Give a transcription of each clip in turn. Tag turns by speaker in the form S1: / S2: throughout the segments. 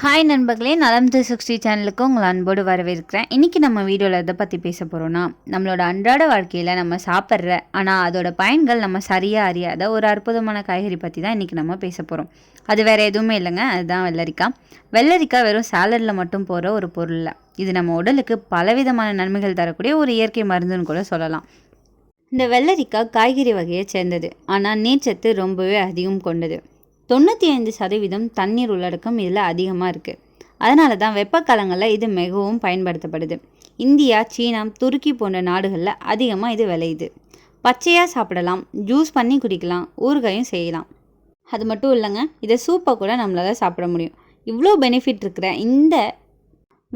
S1: Hi நண்பர்களே, நலம் 360 சேனலுக்கு உங்களை அன்போடு வரவேற்கிறேன். இன்றைக்கி நம்ம வீடியோவில் எதை பற்றி பேச போகிறோன்னா, நம்மளோட அன்றாட வாழ்க்கையில் நம்ம சாப்பிட்ற ஆனால் அதோட பயன்கள் நம்ம சரியாக அறியாத ஒரு அற்புதமான காய்கறி பற்றி தான் இன்றைக்கி நம்ம பேச போகிறோம். அது வேறு எதுவுமே இல்லைங்க, அதுதான் வெள்ளரிக்காய். வெள்ளரிக்காய் வெறும் சாலடில் மட்டும் போகிற ஒரு பொருள் இல்லை. இது நம்ம உடலுக்கு பலவிதமான நன்மைகள் தரக்கூடிய ஒரு இயற்கை மருந்துன்னு கூட சொல்லலாம். இந்த வெள்ளரிக்காய் காய்கறி வகையை சேர்ந்தது, ஆனால் நீர்ச்சத்து ரொம்பவே அதிகம் கொண்டது. 95% தண்ணீர் உள்ளடக்கம் இதில் அதிகமாக இருக்குது. அதனால தான் வெப்பக்காலங்களில் இது மிகவும் பயன்படுத்தப்படுது. இந்தியா, சீனா, துருக்கி போன்ற நாடுகளில் அதிகமாக இது விளையுது. பச்சையாக சாப்பிடலாம், ஜூஸ் பண்ணி குடிக்கலாம், ஊறுகாயும் செய்யலாம். அது மட்டும் இல்லைங்க, இதை சூப்பை கூட நம்மளால் சாப்பிட முடியும். இவ்வளோ பெனிஃபிட் இருக்கிற இந்த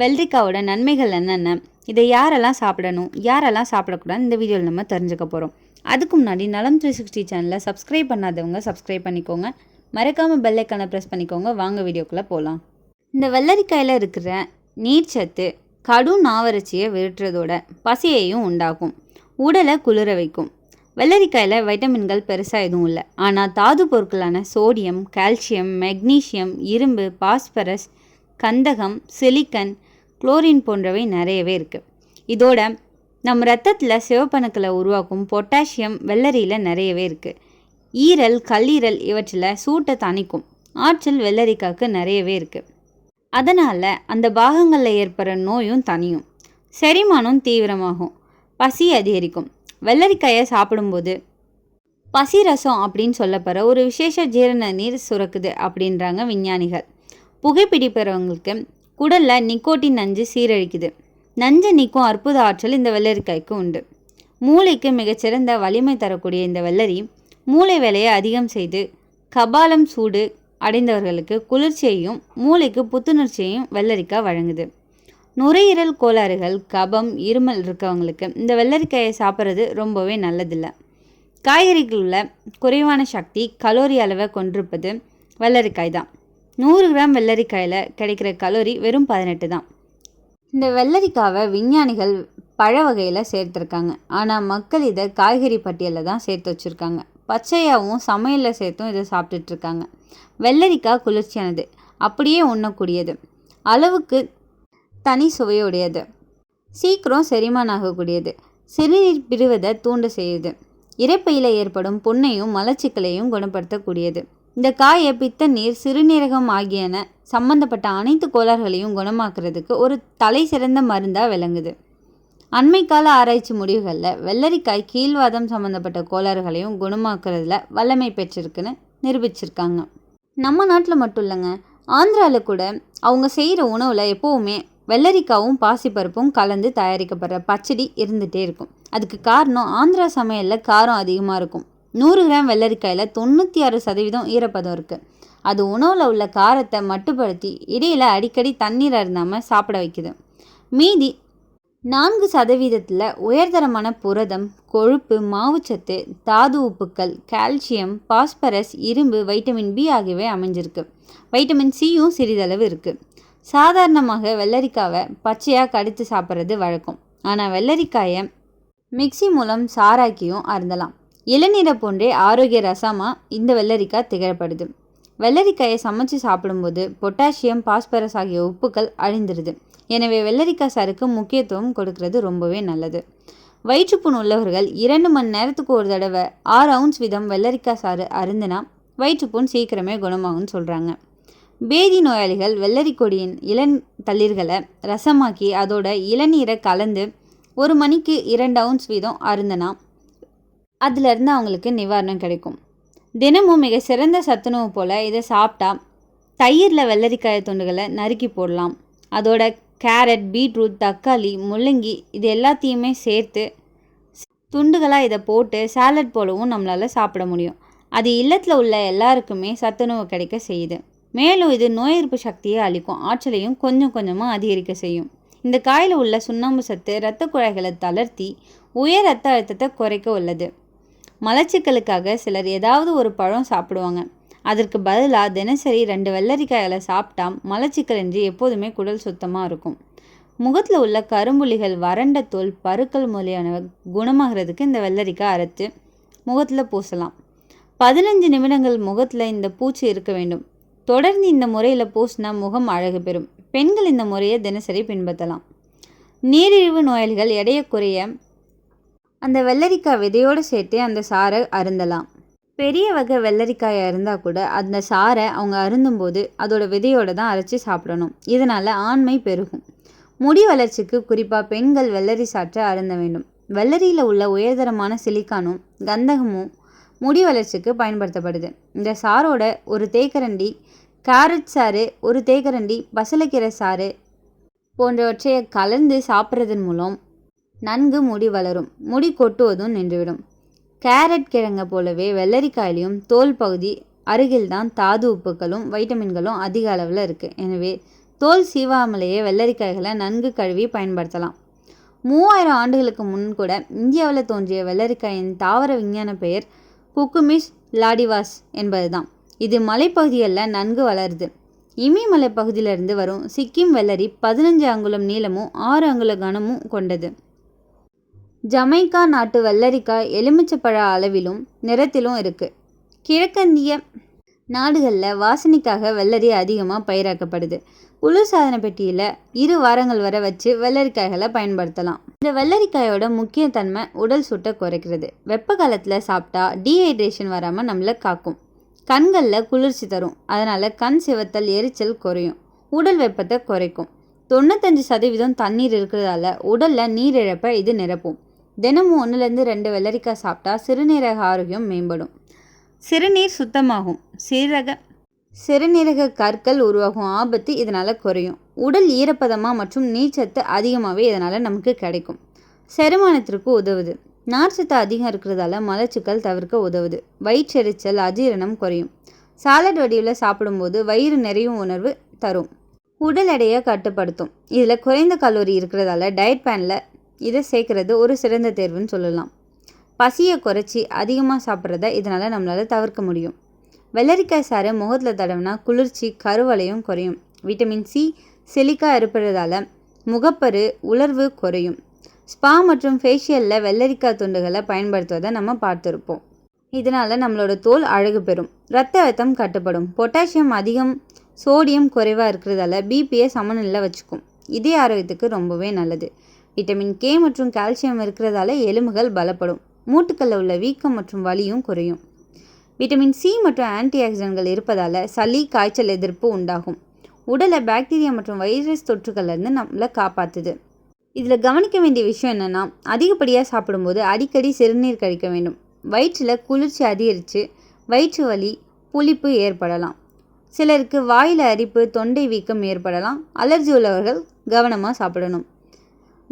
S1: வெள்ளரிக்காவோட நன்மைகள் என்னென்ன, இதை யாரெல்லாம் சாப்பிடணும், யாரெல்லாம் சாப்பிடக்கூடாது, இந்த வீடியோவில் நம்ம தெரிஞ்சுக்க போகிறோம். அதுக்கு முன்னாடி நலம் 360 சேனலை சப்ஸ்கிரைப் பண்ணாதவங்க சப்ஸ்கிரைப் பண்ணிக்கோங்க. மறக்காமல் பெல் ஐக்கானை ப்ரெஸ் பண்ணிக்கோங்க. வாங்க வீடியோக்குள்ளே போகலாம். இந்த வெள்ளரிக்காயில் இருக்கிற நீர்ச்சத்து கடும் நாவறட்சியை விரட்டுறதோட பசியையும் உண்டாக்கும், உடலை குளிர வைக்கும். வெள்ளரிக்காயில் வைட்டமின்கள் பெருசாக எதுவும் இல்லை, ஆனால் தாது பொருட்களான சோடியம், கால்சியம், மெக்னீஷியம், இரும்பு, பாஸ்பரஸ், கந்தகம், சிலிக்கன், குளோரின் போன்றவை நிறையவே இருக்குது. இதோட நம்ம ரத்தத்தில் சிவப்பணுக்களை உருவாக்கும் பொட்டாசியம் வெள்ளரியில் நிறையவே இருக்குது. ஈரல், கல்லீரல் இவற்றில் சூட்டை தணிக்கும் ஆற்றல் வெள்ளரிக்காய்க்கு நிறையவே இருக்குது. அதனால் அந்த பாகங்களில் ஏற்படுற நோயும் தணியும், செரிமானம் தீவிரமாகும், பசி அதிகரிக்கும். வெள்ளரிக்காயை சாப்பிடும்போது பசி ரசம் அப்படின்னு சொல்லப்படுற ஒரு விசேஷ ஜீரண நீர் சுரக்குது அப்படின்றாங்க விஞ்ஞானிகள். புகைப்பிடிப்பவங்களுக்கு குடலில் நிக்கோட்டின் நஞ்சு சீரழிக்குது. நஞ்சை நீக்கும் அற்புத ஆற்றல் இந்த வெள்ளரிக்காய்க்கு உண்டு. மூளைக்கு மிகச்சிறந்த வலிமை தரக்கூடிய இந்த வெள்ளரி மூளை வேலையை அதிகம் செய்து கபாலம் சூடு அடைந்தவர்களுக்கு குளிர்ச்சியையும் மூளைக்கு புத்துணர்ச்சியையும் வெள்ளரிக்காய் வழங்குது. நுரையீரல் கோளாறுகள், கபம், இருமல் இருக்கவங்களுக்கு இந்த வெள்ளரிக்காயை சாப்பிட்றது ரொம்பவே நல்லதில்லை. காய்கறிகளில் குறைவான சக்தி, கலோரி அளவை கொண்டிருப்பது வெள்ளரிக்காய் தான். 100 கிராம் வெள்ளரிக்காயில் கிடைக்கிற கலோரி வெறும் 18 தான். இந்த வெள்ளரிக்காவை விஞ்ஞானிகள் பழ வகையில் சேர்த்துருக்காங்க, ஆனால் மக்கள் இதை காய்கறி பட்டியலில் தான் சேர்த்து வச்சுருக்காங்க. பச்சையாகவும் சமையலில் சேர்த்தும் இதை சாப்பிட்டுட்ருக்காங்க. வெள்ளரிக்காய் குளிர்ச்சியானது, அப்படியே உண்ணக்கூடியது, அளவுக்கு தனி சுவையுடையது, சீக்கிரம் செரிமானம் ஆகக்கூடியது, சிறுநீர் பிரிவதை தூண்ட செய்யுது, இரைப்பையில் ஏற்படும் புண்ணையும் மலச்சிக்கலையும் குணப்படுத்தக்கூடியது. இந்த காயை பித்த நீர், சிறுநீரகம் ஆகியன சம்பந்தப்பட்ட அனைத்து கோளாறுகளையும் குணமாக்குறதுக்கு ஒரு தலை சிறந்த மருந்தாக விளங்குது. அண்மைக்கால ஆராய்ச்சி முடிவுகளில் வெள்ளரிக்காய் கீழ்வாதம் சம்மந்தப்பட்ட கோளாறுகளையும் குணமாக்குறதுல வல்லமை பெற்றிருக்குன்னு நிரூபிச்சிருக்காங்க. நம்ம நாட்டில் மட்டும் இல்லைங்க, ஆந்திராவில் கூட அவங்க செய்கிற உணவில் எப்போவுமே வெள்ளரிக்காவும் பாசிப்பருப்பும் கலந்து தயாரிக்கப்படுற பச்சடி இருந்துகிட்டே இருக்கும். அதுக்கு காரணம் ஆந்திரா சமையலில் காரம் அதிகமாக இருக்கும். 100 கிராம் வெள்ளரிக்காயில் 96% ஈரப்பதம் இருக்குது. அது உணவில் உள்ள காரத்தை மட்டுப்படுத்தி இடையில் அடிக்கடி தண்ணீர் அருந்தாமல் சாப்பிட வைக்குது. மீதி 4% உயர்தரமான புரதம், கொழுப்பு, மாவுச்சத்து, தாது உப்புக்கள், கால்சியம், பாஸ்பரஸ், இரும்பு, வைட்டமின் பி ஆகியவை அமைஞ்சிருக்கு. வைட்டமின் சியும் சிறிதளவு இருக்குது. சாதாரணமாக வெள்ளரிக்காவை பச்சையாக கடித்து சாப்பிட்றது வழக்கம், ஆனால் வெள்ளரிக்காயை மிக்சி மூலம் சாராக்கியும் அருந்தலாம். இளநீரை போன்றே ஆரோக்கிய ரசமாக இந்த வெள்ளரிக்காய் திகழப்படுது. வெள்ளரிக்காயை சமைச்சு சாப்பிடும்போது பொட்டாசியம், பாஸ்பரஸ் ஆகிய உப்புக்கள் அழிந்துடுது. எனவே வெள்ளரிக்காய் சாருக்கு முக்கியத்துவம் கொடுக்கறது ரொம்பவே நல்லது. வயிற்றுப்புண் உள்ளவர்கள் 2 மணி நேரத்துக்கு ஒரு தடவை 6 ounce வீதம் வெள்ளரிக்காய் சாறு அருந்தினா வயிற்றுப்புண் சீக்கிரமே குணமாகும்னு சொல்கிறாங்க. பேதி நோயாளிகள் வெள்ளரி கொடியின் தளிர்களை ரசமாக்கி அதோட இளநீரை கலந்து 1 மணிக்கு 2 ounce வீதம் அருந்தினா அதிலிருந்து அவங்களுக்கு நிவாரணம் கிடைக்கும். தினமும் மிக சிறந்த சத்துணவு போல் இதை சாப்பிட்டா தயிரில் வெள்ளரிக்காய் துண்டுகளை நறுக்கி போடலாம். அதோட கேரட், பீட்ரூட், தக்காளி, முள்ளங்கி இது எல்லாத்தையுமே சேர்த்து துண்டுகளாக இதை போட்டு சாலட் போலவும் நம்மளால் சாப்பிட முடியும். அது இல்லத்தில் உள்ள எல்லாருக்குமே சத்துணவு கிடைக்க செய்யுது. மேலும் இது நோய் எதிர்ப்பு சக்தியை அளிக்கும், ஆற்றலையும் கொஞ்சம் கொஞ்சமாக அதிகரிக்க செய்யும். இந்த காயில் உள்ள சுண்ணாம்பு சத்து இரத்த குழாய்களை தளர்த்தி உயர் இரத்த அழுத்தத்தை குறைக்க உள்ளது. மலச்சிக்கலுக்காக சிலர் ஏதாவது ஒரு பழம் சாப்பிடுவாங்க. அதற்கு பதிலாக தினசரி 2 வெள்ளரிக்காய்களை சாப்பிட்டா மலச்சிக்கலின்றி எப்போதுமே குடல் சுத்தமாக இருக்கும். முகத்தில் உள்ள கரும்புள்ளிகள், வறண்ட தோல், பருக்கள் முதலியானவை குணமாகிறதுக்கு இந்த வெள்ளரிக்காய் அரைத்து முகத்தில் பூசலாம். 15 நிமிடங்கள் முகத்தில் இந்த பூச்சி இருக்க வேண்டும். தொடர்ந்து இந்த முறையில் பூசினா முகம் அழகு பெறும். பெண்கள் இந்த முறையை தினசரி பின்பற்றலாம். நீரிழிவு நோயாளிகள் எடையை குறைய அந்த வெள்ளரிக்காய் விதையோடு சேர்த்து அந்த சாறை அருந்தலாம். பெரிய வகை வெள்ளரிக்காயாக இருந்தால் கூட அந்த சாறை அவங்க அருந்தும்போது அதோட விதையோடு தான் அரைச்சி சாப்பிடணும். இதனால் ஆண்மை பெருகும். முடி வளர்ச்சிக்கு குறிப்பாக பெண்கள் வெள்ளரி சாற்றை அருந்த வேண்டும். வெள்ளரியில் உள்ள உயர்தரமான சிலிக்கானும் கந்தகமும் முடி வளர்ச்சிக்கு பயன்படுத்தப்படுது. இந்த சாரோட ஒரு தேக்கரண்டி கேரட் சாறு, ஒரு தேக்கரண்டி பசலைக்கீரை சாறு போன்றவற்றை கலந்து சாப்பிட்றதன் மூலம் நன்கு முடி வளரும். முடி கொட்டுவதும் நின்றுவிடும். கேரட் கிழங்கை போலவே வெள்ளரிக்காயிலையும் தோல் பகுதி அருகில்தான் தாது உப்புகளும் வைட்டமின்களும் அதிக அளவில் இருக்குது. எனவே தோல் சீவாமலேயே வெள்ளரிக்காய்களை நன்கு கழுவி பயன்படுத்தலாம். 3000 ஆண்டுகளுக்கு முன் கூட இந்தியாவில் தோன்றிய வெள்ளரிக்காயின் தாவர விஞ்ஞான பெயர் குக்குமிஸ் லாடிவாஸ் என்பதுதான். இது மலைப்பகுதிகளில் நன்கு வளருது. இமயமலை பகுதியிலிருந்து வரும் சிக்கிம் வெள்ளரி 15 அங்குலம் நீளமும் 6 அங்குல கனமும் கொண்டது. ஜமைக்கா நாட்டு வெள்ளரிக்காய் எலுமிச்சப்பழ அளவிலும் நிறத்திலும் இருக்குது. கிழக்கிந்திய நாடுகளில் வாசனைக்காக வெள்ளரி அதிகமாக பயிராக்கப்படுது. குளிர்சாதன பெட்டியில் 2 வாரங்கள் வரை வச்சு வெள்ளரிக்காய்களை பயன்படுத்தலாம். இந்த வெள்ளரிக்காயோட முக்கிய தன்மை உடல் சூட்டை குறைக்கிறது. வெப்ப காலத்தில் சாப்பிட்டா டீஹைட்ரேஷன் வராமல் நம்மளை காக்கும். கண்களில் குளிர்ச்சி தரும். அதனால் கண் சிவத்தல், எரிச்சல் குறையும். உடல் வெப்பத்தை குறைக்கும். 95% தண்ணீர் இருக்கிறதால உடலில் நீரிழப்பை இது நிரப்பும். தினமும் 1-2 வெள்ளரிக்காய் சாப்பிட்டா சிறுநீரக ஆரோக்கியம் மேம்படும். சிறுநீர் சுத்தமாகும். சிறுநீரக கற்கள் உருவாகும் ஆபத்து இதனால் குறையும். உடல் ஈரப்பதமாக மற்றும் நீர்ச்சத்து அதிகமாகவே இதனால் நமக்கு கிடைக்கும். செரிமானத்திற்கு உதவுது. நார்ச்சத்து அதிகம் இருக்கிறதால மலச்சிக்கல் தவிர்க்க உதவுது. வயிற்றெரிச்சல், அஜீரணம் குறையும். சாலட் வடிவில் சாப்பிடும்போது வயிறு நிறையும் உணர்வு தரும். உடல் எடையை கட்டுப்படுத்தும். இதில் குறைந்த கலோரி இருக்கிறதால டயட் பிளானில் இதை சேர்க்குறது ஒரு சிறந்த தேர்வுன்னு சொல்லலாம். பசியை குறைச்சி அதிகமாக சாப்பிட்றத இதனால் நம்மளால் தவிர்க்க முடியும். வெள்ளரிக்காய் சாறு முகத்தில் தடவினா குளிர்ச்சி, கருவளையும் குறையும். விட்டமின் சி, சிலிக்கா இருப்பதால் முகப்பரு, உலர்வு குறையும். ஸ்பா மற்றும் ஃபேஷியலில் வெள்ளரிக்காய் துண்டுகளை பயன்படுத்துவதை நம்ம பார்த்துருப்போம். இதனால் நம்மளோட தோல் அழகு பெறும். இரத்த அழுத்தம் கட்டுப்படும். பொட்டாசியம் அதிகம், சோடியம் குறைவாக இருக்கிறதால பிபியை சமநிலையில் வச்சுக்கும். இதய ஆரோக்கியத்துக்கு ரொம்பவே நல்லது. விட்டமின் கே மற்றும் கால்சியம் இருக்கிறதால எலும்புகள் பலப்படும். மூட்டுக்களில் உள்ள வீக்கம் மற்றும் வலியும் குறையும். விட்டமின் சி மற்றும் ஆன்டி ஆக்சிடென்ட்கள் இருப்பதால் சளி, காய்ச்சல் எதிர்ப்பு உண்டாகும். உடலை பாக்டீரியா மற்றும் வைரஸ் தொற்றுகள்லேருந்து நம்மளை காப்பாற்றுது. இதில் கவனிக்க வேண்டிய விஷயம் என்னென்னா, அதிகப்படியாக சாப்பிடும்போது அடிக்கடி சிறுநீர் கழிக்க வேண்டும். வயிற்றில் குளிர்ச்சி அதிகரித்து வயிற்று வலி, புளிப்பு ஏற்படலாம். சிலருக்கு வாயில் அரிப்பு, தொண்டை வீக்கம் ஏற்படலாம். அலர்ஜி உள்ளவர்கள் கவனமாக சாப்பிடணும்.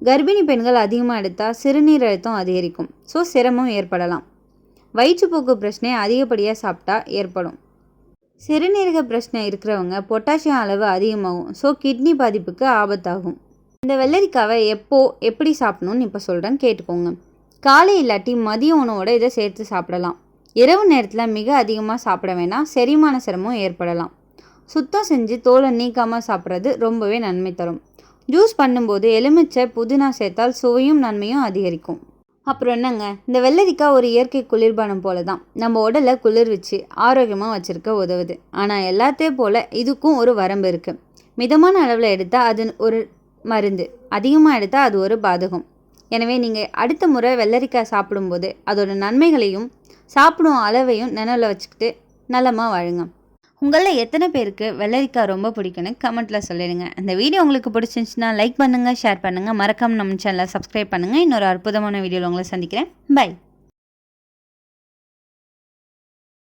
S1: கர்ப்பிணி பெண்கள் அதிகமாக எடுத்தால் சிறுநீர் அழுத்தம் அதிகரிக்கும். ஸோ சிரமம் ஏற்படலாம். வயிற்றுப்போக்கு பிரச்சனை அதிகப்படியாக சாப்பிட்டா ஏற்படும். சிறுநீரக பிரச்சனை இருக்கிறவங்க பொட்டாசியம் அளவு அதிகமாகும். ஸோ கிட்னி பாதிப்புக்கு ஆபத்தாகும். இந்த வெள்ளரிக்காவை எப்படி சாப்பிடணும்னு இப்போ சொல்கிறேன், கேட்டுக்கோங்க. காலை இல்லாட்டி மதிய உணவோடு இதை சேர்த்து சாப்பிடலாம். இரவு நேரத்தில் மிக அதிகமாக சாப்பிட வேணாம். செரிமான சிரமம் ஏற்படலாம். சுத்தம் செஞ்சு தோலை நீக்காமல் சாப்பிட்றது ரொம்பவே நன்மை தரும். ஜூஸ் பண்ணும்போது எலுமிச்சை, புதினா சேர்த்தால் சுவையும் நன்மையும் அதிகரிக்கும். அப்புறம் என்னங்க, இந்த வெள்ளரிக்காய் ஒரு இயற்கை குளிர்பானம் போல தான் நம்ம உடலை குளிர்விச்சு ஆரோக்கியமாக வச்சுருக்க உதவுது. ஆனால் எல்லாத்தையும் போல் இதுக்கும் ஒரு வரம்பு இருக்குது. மிதமான அளவில் எடுத்தால் அது ஒரு மருந்து, அதிகமாக எடுத்தால் அது ஒரு பாதகம். எனவே நீங்கள் அடுத்த முறை வெள்ளரிக்காய் சாப்பிடும்போது அதோட நன்மைகளையும் சாப்பிடும் அளவையும் நினைவில் வச்சுக்கிட்டு நலமாக வாழுங்க. உங்களில் எத்தனை பேருக்கு வெள்ளரிக்காய் ரொம்ப பிடிக்குன்னு கமெண்ட்டில் சொல்லிடுங்க. இந்த வீடியோ உங்களுக்கு பிடிச்சிருந்துச்சுன்னா லைக் பண்ணுங்கள், ஷேர் பண்ணுங்கள். மறக்காமல் நம்ம சேனலை சப்ஸ்கிரைப் பண்ணுங்கள். இன்னொரு அற்புதமான வீடியோவில் உங்களை சந்திக்கிறேன். பை.